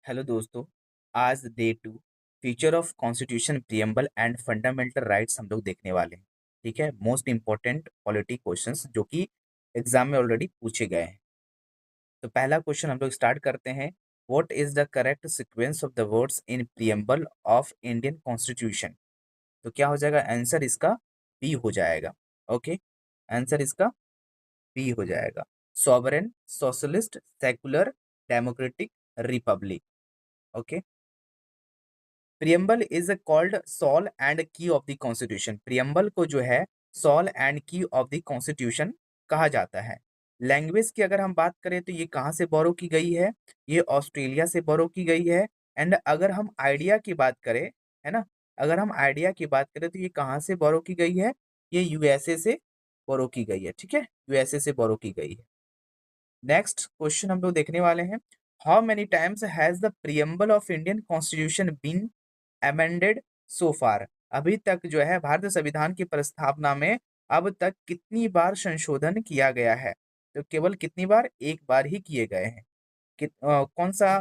Hello दोस्तों। आज day 2 feature of constitution preamble and fundamental rights हम लोग देखने वाले हैं। ठीक है, मोस्ट इंपॉर्टेंट पॉलिटी क्वेश्चंस जो कि एग्जाम में ऑलरेडी पूछे गए हैं। तो पहला क्वेश्चन हम लोग स्टार्ट करते हैं। What is the correct sequence of the words in preamble of Indian constitution? तो क्या हो जाएगा आंसर इसका? बी हो जाएगा। ओके, आंसर इसका बी हो जाएगा। Sovereign, socialist, secular, democratic, republic. Okay, preamble is called soul and key of the constitution. Preamble को जो है soul and key of the constitution कहा जाता है। लैंग्वेज की अगर हम बात करें तो ये कहाँ से बोरो की गई है? ये ऑस्ट्रेलिया से बोरो की गई है। एंड अगर हम आइडिया की बात करें, है ना, अगर हम आइडिया की बात करें तो ये कहाँ से बोरो की गई है? ये यूएसए से बोरो की गई है। ठीक है, यूएसए से बोरो की गई है। नेक्स्ट क्वेश्चन हम लोग देखने वाले हैं। How many times has the preamble of Indian constitution been amended so far? अभी तक जो है भारतीय संविधान की प्रस्तावना में अब तक कितनी बार संशोधन किया गया है? तो केवल कितनी बार? एक बार ही किए गए हैं। कौन सा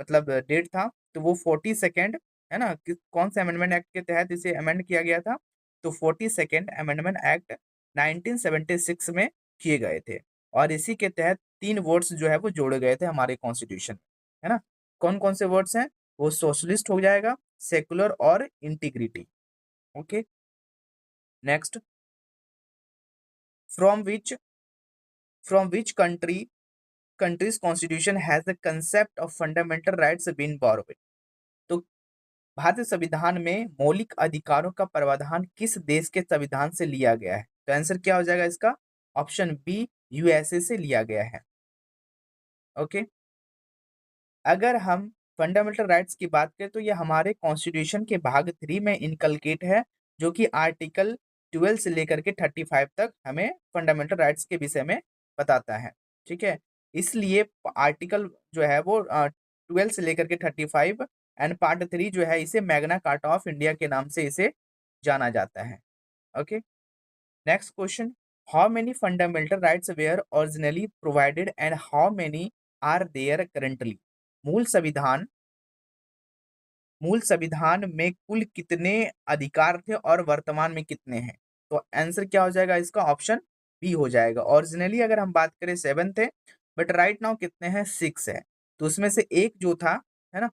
मतलब डेट था? तो वो 42nd, है ना, कौन से अमेंडमेंट एक्ट के तहत इसे अमेंड किया गया था? तो 42nd अमेंडमेंट एक्ट 1976 में किए गए थे। और इसी के तहत 3 वर्ड्स जो है वो जोड़े गए थे हमारे कॉन्स्टिट्यूशन, है ना। कौन कौन से वर्ड्स हैं? वो सोशलिस्ट हो जाएगा, सेकुलर और integrity. Okay, next, from which from which countries constitution has the concept of fundamental rights been borrowed? तो भारतीय संविधान में मौलिक अधिकारों का प्रावधान किस देश के संविधान से लिया गया है? तो आंसर क्या हो जाएगा इसका? ऑप्शन बी, यूएसए से लिया गया है। ओके, अगर हम फंडामेंटल राइट्स की बात करें तो ये हमारे कॉन्स्टिट्यूशन के भाग 3 में इनकलकेट है, जो कि आर्टिकल 12 से लेकर के 35 तक हमें फंडामेंटल राइट्स के विषय में बताता है। ठीक है, इसलिए आर्टिकल जो है वो 12 से लेकर के 35 एंड पार्ट 3 जो है इसे मैग्ना कार्टा ऑफ इंडिया के नाम से इसे जाना जाता है। Okay, next question. How many fundamental rights were originally provided and how many are there currently? मूल संविधान मूल संविधान में कुल कितने अधिकार थे और वर्तमान में कितने हैं? तो आंसर क्या हो जाएगा इसका? ऑप्शन बी हो जाएगा। ओरिजिनली अगर हम बात करें 7 थे, बट राइट नाउ कितने हैं? 6 है। तो उसमें से एक जो था, है ना,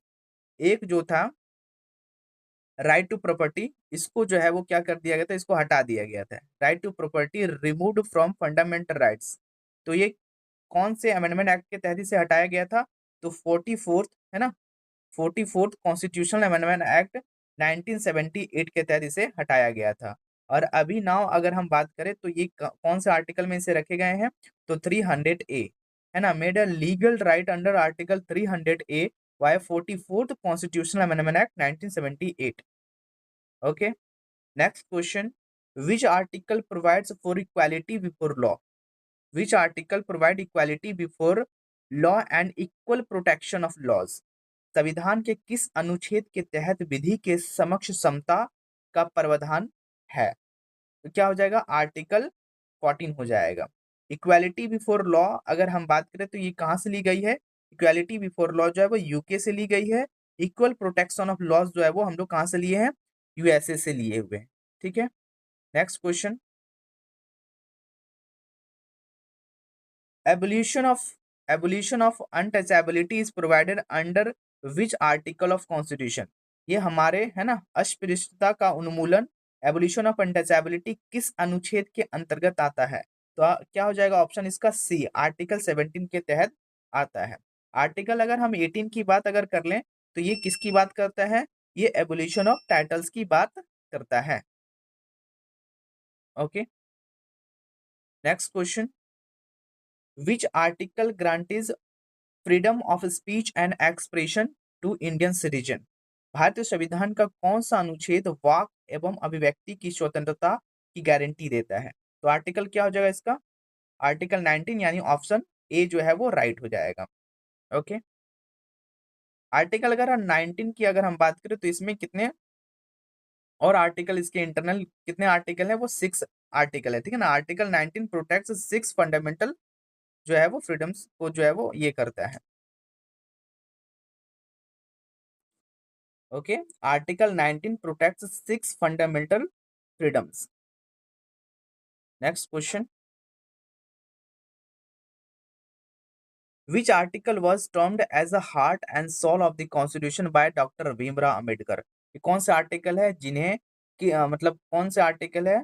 एक जो था राइट टू प्रॉपर्टी, इसको जो है वो क्या कर दिया गया था? इसको हटा दिया गया था। Right to property removed from fundamental rights. तो ये कौन से अमेंडमेंट एक्ट के तहत इसे हटाया गया था? तो 44th, है ना, 44th कॉन्स्टिट्यूशनल अमेंडमेंट एक्ट 1978 के तहत इसे हटाया गया था। और अभी नाउ अगर हम बात करें तो ये कौन से आर्टिकल में इसे रखे गए हैं? तो 300 ए, है ना, made a legal right under article 300 A by 44th constitutional amendment act 1978। Okay, next question. Which article provides for equality before law? Which article provide equality before law and equal protection of laws? संविधान के किस अनुच्छेद के तहत विधि के समक्ष समता का प्रावधान है? तो क्या हो जाएगा? आर्टिकल 14 हो जाएगा। इक्वालिटी बिफोर लॉ अगर हम बात करें तो ये कहाँ से ली गई है? इक्वालिटी बिफोर लॉ जो है वो यूके से ली गई है। इक्वल प्रोटेक्शन ऑफ लॉज जो है वो हम लोग कहाँ से लिए हैं? यूएसए से लिए हुए हैं। ठीक है, next question. Abolition of abolition of untouchability is provided under which article of constitution? ये हमारे, है ना, अस्पृश्यता का उन्मूलन, एबोल्यूशन ऑफ अनटचेबिलिटी किस अनुच्छेद के अंतर्गत आता है? तो क्या हो जाएगा? ऑप्शन इसका सी, आर्टिकल 17 के तहत आता है। आर्टिकल अगर हम 18 की बात अगर कर लें तो ये किसकी बात करता है? ये एबोल्यूशन ऑफ टाइटल्स की बात करता है। Okay, next question. Which article guarantees freedom of speech and expression to Indian citizen? भारतीय संविधान का कौन सा अनुच्छेद वाक एवं अभिव्यक्ति की स्वतंत्रता की गारंटी देता है? तो आर्टिकल क्या हो जाएगा इसका? आर्टिकल 19, यानी ऑप्शन ए जो है वो राइट हो जाएगा। ओके, आर्टिकल अगर हम 19 की अगर हम बात करें तो इसमें कितने और आर्टिकल, इसके इंटरनल कितने आर्टिकल है? वो 6 आर्टिकल है। ठीक है ना, आर्टिकल 19 प्रोटेक्ट्स 6 फंडामेंटल जो है वो फ्रीडम्स को जो है वो ये करता है। Okay, article 19 protects 6 fundamental freedoms. Next question, which article was termed as the heart and soul of the constitution by doctor Bhimrao Ambedkar. ये कौन से आर्टिकल है जिन्हें मतलब कौन से आर्टिकल है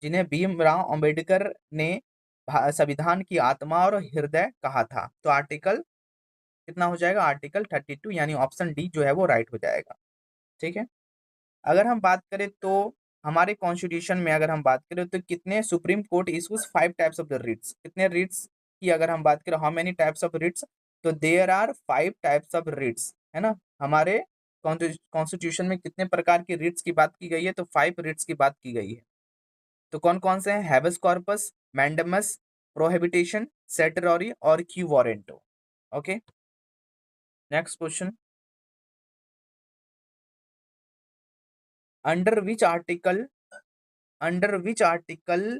जिन्हें भीमराव अंबेडकर ने संविधान की आत्मा और हृदय कहा था? तो आर्टिकल कितना हो जाएगा? आर्टिकल 32, यानी ऑप्शन डी जो है वो राइट हो जाएगा। ठीक है, अगर हम बात करें तो हमारे कॉन्स्टिट्यूशन में अगर हम बात करें तो कितने supreme court issues 5 types of the writs, कितने रिट्स की अगर हम बात करें, how many types of writs, तो there are 5 types of writs, है ना। हमारे कॉन्स्टिट्यूशन में कितने प्रकार की रिट्स की बात की गई है? तो 5 रिट्स की बात की गई है। तो कौन कौन से हैं? हैबस कॉर्पस, मैंडेमस, प्रोहिबिटेशन, सेटरॉरी और quo warranto. Okay, next question, under which article under which article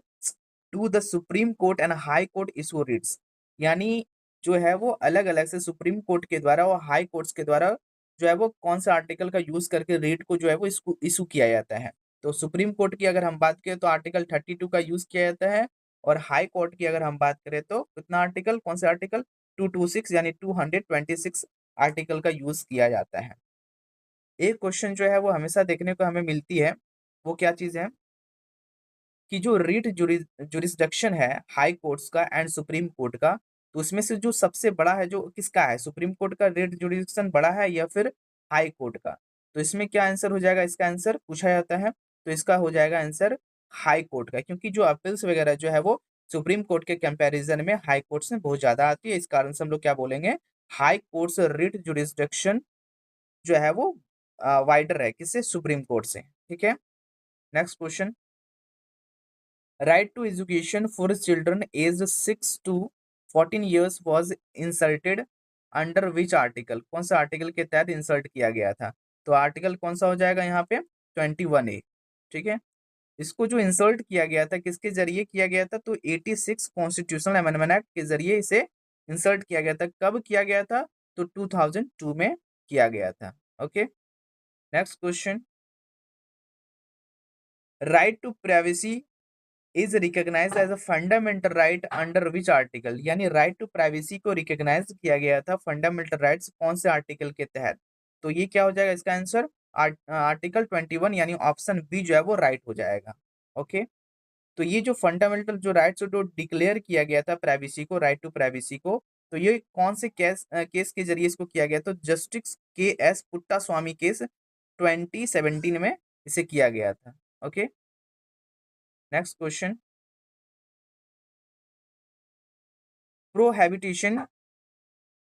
to the supreme court and high court issue Ritz, यानी जो है वो अलग अलग से सुप्रीम कोर्ट के द्वारा और हाई कोर्ट्स के द्वारा जो है वो कौन सा आर्टिकल का यूज करके रेट को जो है वो इसको इशू किया जाता है। तो सुप्रीम कोर्ट की अगर हम बात करें तो आर्टिकल 32 का यूज किया जाता है, और हाई कोर्ट की अगर हम बात करें तो कितना आर्टिकल, कौन से आर्टिकल? 226 यानी 226 आर्टिकल का यूज किया जाता है। एक क्वेश्चन जो है वो हमेशा देखने को हमें मिलती है, वो क्या चीज है कि जो रीट जुरिस्डिक्शन है हाई कोर्ट्स का एंड सुप्रीम कोर्ट का, तो उसमें से जो सबसे बड़ा है जो किसका है? सुप्रीम कोर्ट का रीट जुरिस्डिक्शन बड़ा है या फिर हाई कोर्ट का? तो इसमें क्या आंसर हो जाएगा? इसका आंसर पूछा जाता है तो इसका हो जाएगा आंसर हाई कोर्ट का, क्योंकि जो अपील्स वगैरह जो है वो सुप्रीम कोर्ट के कंपैरिजन में हाई कोर्ट से बहुत ज्यादा आती है। इस कारण से हम लोग क्या बोलेंगे? हाई कोर्ट्स रीट जुरिस्डिक्शन जो है वो वाइडर है किससे? सुप्रीम कोर्ट से। ठीक है, next question, right to education for children aged 6 to 14 years was inserted under which article? कौन सा आर्टिकल के तहत इंसर्ट किया गया था? तो आर्टिकल कौन सा हो जाएगा यहाँ पे? 21A। ठीक है, इसको जो इंसर्ट किया गया था किसके जरिए किया गया था? तो 86 कॉन्स्टिट्यूशनल अमेंडमेंट एक्ट के जरिए इसे इंसर्ट किया गया था। कब किया गया था? तो 2002 में किया गया था। Okay, next question, right to privacy is recognised as a fundamental right under which article, यानी राइट टू प्राइवेसी को रिकॉग्नाइज किया गया था फंडामेंटल राइट्स कौन से आर्टिकल के तहत? तो ये क्या हो जाएगा इसका आंसर? आर्टिकल 21, यानी ऑप्शन बी जो है वो राइट हो जाएगा। ओके, तो ये जो फंडामेंटल जो राइट्स जो डिक्लेयर किया गया था प्राइवेसी को, राइट टू प्राइवेसी को, तो ये कौन से केस के जरिए इसको किया गया? तो जस्टिस के एस पुट्टा स्वामी केस 2017 में इसे किया गया था। Okay, next question, prohibition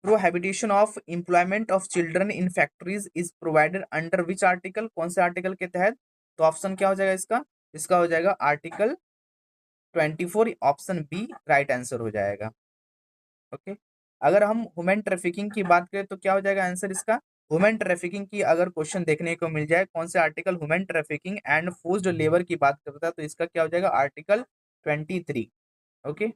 prohibition of employment of children in factories is provided under which article? कौन से आर्टिकल के तहत? तो ऑप्शन क्या हो जाएगा इसका? इसका हो जाएगा article 24, option B right answer हो जाएगा। ओके, अगर हम ह्यूमन ट्रैफिकिंग की बात करें तो क्या हो जाएगा आंसर इसका? ह्यूमन ट्रैफिकिंग की अगर क्वेश्चन देखने को मिल जाए कौन से article human trafficking and forced labour की बात करता है, तो इसका क्या हो जाएगा? Article 23। Okay,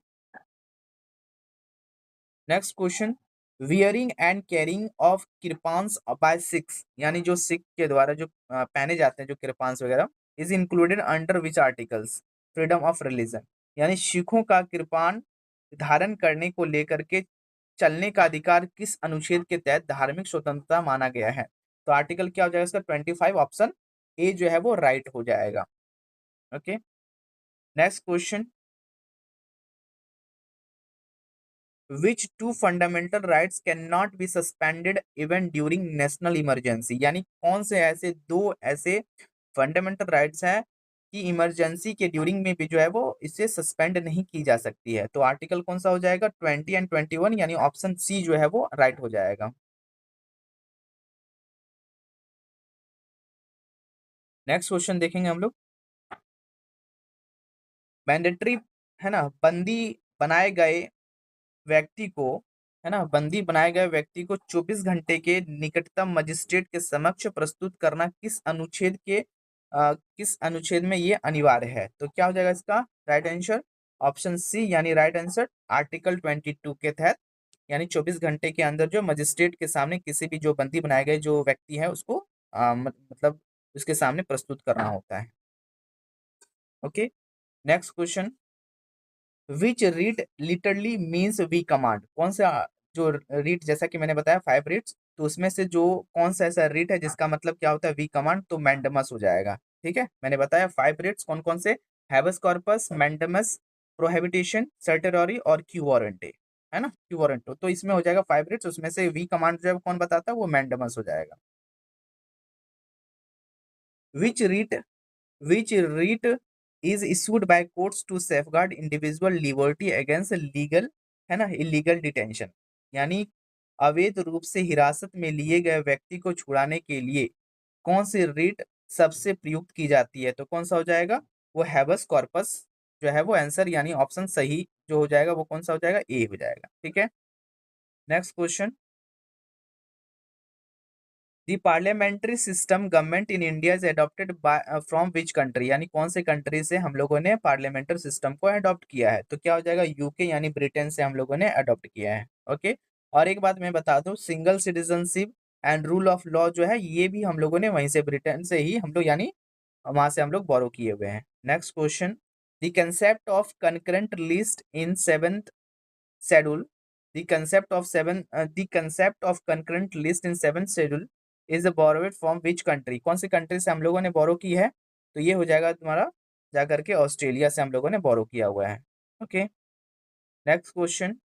next question, wearing and carrying of kirpans by Sikhs, यानी जो सिख के द्वारा जो पहने जाते हैं जो किरपान्स वगैरह, is included under which articles? Freedom of religion, यानी सिखों का किरपान धारण करने को लेकर के चलने का अधिकार किस अनुच्छेद के तहत धार्मिक स्वतंत्रता माना गया है? तो आर्टिकल क्या हो जाएगा इसका? 25, ऑप्शन ए जो है वो राइट हो जाएगा। Okay, next question, which two fundamental rights cannot be suspended even during national emergency, यानी कौन से ऐसे दो ऐसे फंडामेंटल राइट्स हैं कि इमरजेंसी के ड्यूरिंग में भी जो है वो इसे सस्पेंड नहीं की जा सकती है? तो आर्टिकल कौन सा हो जाएगा? 20 एंड 21, यानी ऑप्शन सी जो है वो राइट हो जाएगा। नेक्स्ट क्वेश्चन देखेंगे हम लोग, मैंडेटरी, है ना, बंदी बनाए गए व्यक्ति को 24 घंटे के निकटतम मजिस्ट्रेट के समक्ष प्रस्तुत करना किस अनुच्छेद में ये अनिवार्य है? तो क्या हो जाएगा इसका राइट आंसर? ऑप्शन सी, यानी राइट आंसर आर्टिकल 22 के तहत, यानी 24 घंटे के अंदर जो मजिस्ट्रेट के सामने किसी भी जो बंदी बनाए गए जो व्यक्ति है उसको मतलब उसके सामने प्रस्तुत करना होता है। Okay, next question, which read literally means we command, कौन सा जो रीड, जैसा कि मैंने बताया 5 रीड्स, तो उसमें से जो कौन सा ऐसा रीड है जिसका मतलब क्या होता है वी कमांड, तो मैंडमस हो जाएगा। ठीक है, मैंने बताया 5 रीड्स कौन कौन से, हैबस कॉर्पस, मैंडमस, प्रोहिबिटेशन, सर्टेररी और क्यू वारंटे, है ना, क्यू वारंटो, तो इसमें हो जाएगा 5 रीड्स, उसमें से वी कमांड जो है कौन बताता है, वो मैंडमस हो जाएगा। विच read which writ is issued by courts to safeguard individual liberty against legal, है ना, illegal detention, यानी अवैध रूप से हिरासत में लिए गए व्यक्ति को छुड़ाने के लिए कौन सी रीट सबसे प्रयुक्त की जाती है, तो कौन सा हो जाएगा, वो हैबस कॉर्पस जो है वो आंसर, यानी ऑप्शन सही जो हो जाएगा वो कौन सा हो जाएगा, ए हो जाएगा। ठीक है, next question, the parliamentary system government in India is adopted by from which country, यानी कौन से कंट्री से हम लोगों ने पार्लियामेंट्री सिस्टम को अडॉप्ट किया है, तो क्या हो जाएगा, यूके यानी ब्रिटेन से हम लोगों ने अडॉप्ट किया है। ओके, और एक बात मैं बता दूं, single citizenship and rule of law जो है ये भी हम लोगों ने वहीं से, ब्रिटेन से ही हम लोग, यानी वहां से हम लोग बोरो किए हुए हैं। Next question, the concept of concurrent list in seventh schedule, the concept of concurrent list in seventh schedule is borrowed from which country, कौन सी कंट्री से हम लोगों ने बोरो की है, तो ये हो जाएगा तुम्हारा जाकर के ऑस्ट्रेलिया से हम लोगों ने बोरो किया हुआ है। Okay, next question,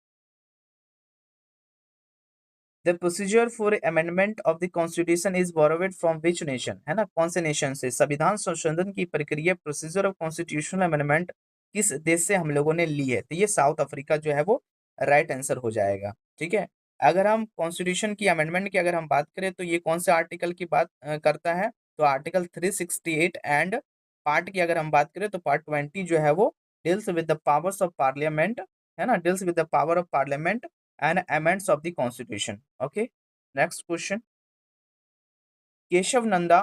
the procedure for amendment of the constitution is borrowed from which nation, है ना, कौन से नेशन से, संविधान संशोधन की प्रक्रिया प्रोसीजर ऑफ कॉन्स्टिट्यूशनल अमेंडमेंट किस देश से हम लोगों ने ली है, तो ये साउथ अफ्रीका जो है वो राइट आंसर हो जाएगा। ठीक है, अगर हम कॉन्स्टिट्यूशन की अमेंडमेंट की अगर हम बात करें तो ये कौन से आर्टिकल की बात करता है, तो आर्टिकल 368 एंड पार्ट की अगर हम बात करें तो पार्ट 20 जो है वो deals with the powers of parliament, है ना, deals with the power of parliament and amendments of the constitution. Okay, next question, Keshav Nanda,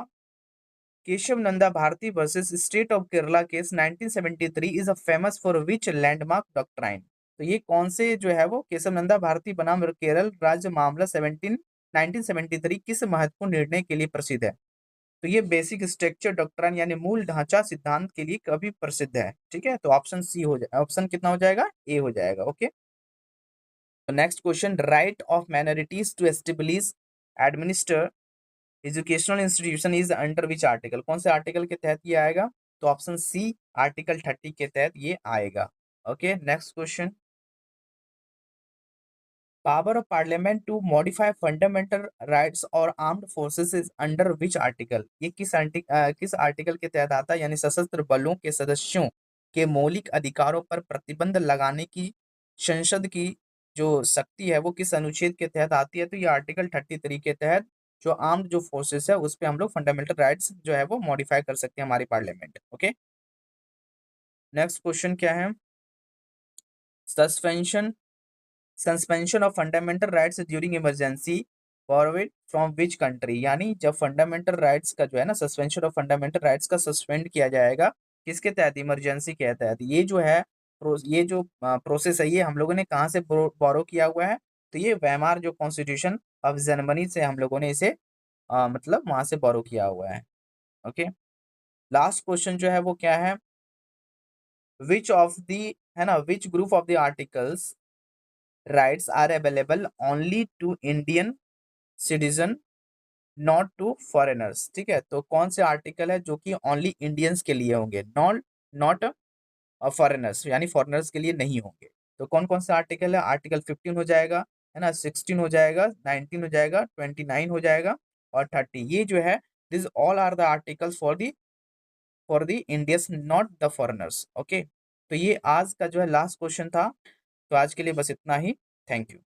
Keshav Nanda Bharati versus state of Kerala case 1973 is a famous for which landmark doctrine, तो ये कौन से जो है वो केशव नंदा भारती बनाम केरल राज्य मामला 1973 किस महत्वपूर्ण निर्णय के लिए प्रसिद्ध है, तो ये बेसिक स्ट्रक्चर डॉक्ट्राइन यानी मूल ढांचा सिद्धांत के लिए कभी प्रसिद्ध है। ठीक है, तो ऑप्शन सी हो जाए, ऑप्शन कितना हो जाएगा, ए हो जाएगा। ओके, तो next question, right of minorities to establish administer educational institution is under which article, कौन से आर्टिकल के तहत ये आएगा, तो ऑप्शन सी आर्टिकल 30 के तहत ये आएगा। Okay, next question, power of parliament to modify fundamental rights और armed forces is under which article, ये किस आर्टिकल के तहत आता है, यानी सशस्त्र बलों के सदस्यों के मौलिक अधिकारों पर प्रतिबंध लगाने की संसद की जो शक्ति है वो किस अनुच्छेद के तहत आती है, तो ये आर्टिकल 33 के तहत जो आर्म्ड जो फोर्सेस है उस पे हम लोग फंडामेंटल राइट्स जो है वो मॉडिफाई कर सकते हैं हमारी पार्लियामेंट। ओके, नेक्स्ट क्वेश्चन क्या है, suspension suspension of fundamental rights during emergency forward from which country, यानी जब फंडामेंटल राइट्स का जो है ना, सस्पेंशन ऑफ फंडामेंटल राइट्स का सस्पेंड किया जाएगा किसके तहत, इमरजेंसी के तहत, ये जो है ये जो प्रोसेस है ये हम लोगों ने कहाँ से बोरो किया हुआ है, तो ये वेमार जो कॉन्स्टिट्यूशन ऑफ जर्मनी से हम लोगों ने इसे मतलब वहां से बोरो किया हुआ है। ओके, लास्ट क्वेश्चन जो है वो क्या है, विच ऑफ दी, है ना, which group of the articles rights are available only to Indian citizen not to foreigners, ठीक है, तो कौन से आर्टिकल है जो कि ओनली इंडियंस के लिए होंगे, नॉट नॉट फॉरेनर्स, यानी फॉरेनर्स के लिए नहीं होंगे, तो कौन कौन सा आर्टिकल है, आर्टिकल 15 हो जाएगा, है ना, 16 हो जाएगा, 19 हो जाएगा, 29 हो जाएगा और 30, ये जो है this all are the articles for the Indians not the foreigners. Okay, तो ये आज का जो है लास्ट क्वेश्चन था, तो आज के लिए बस इतना ही, थैंक यू।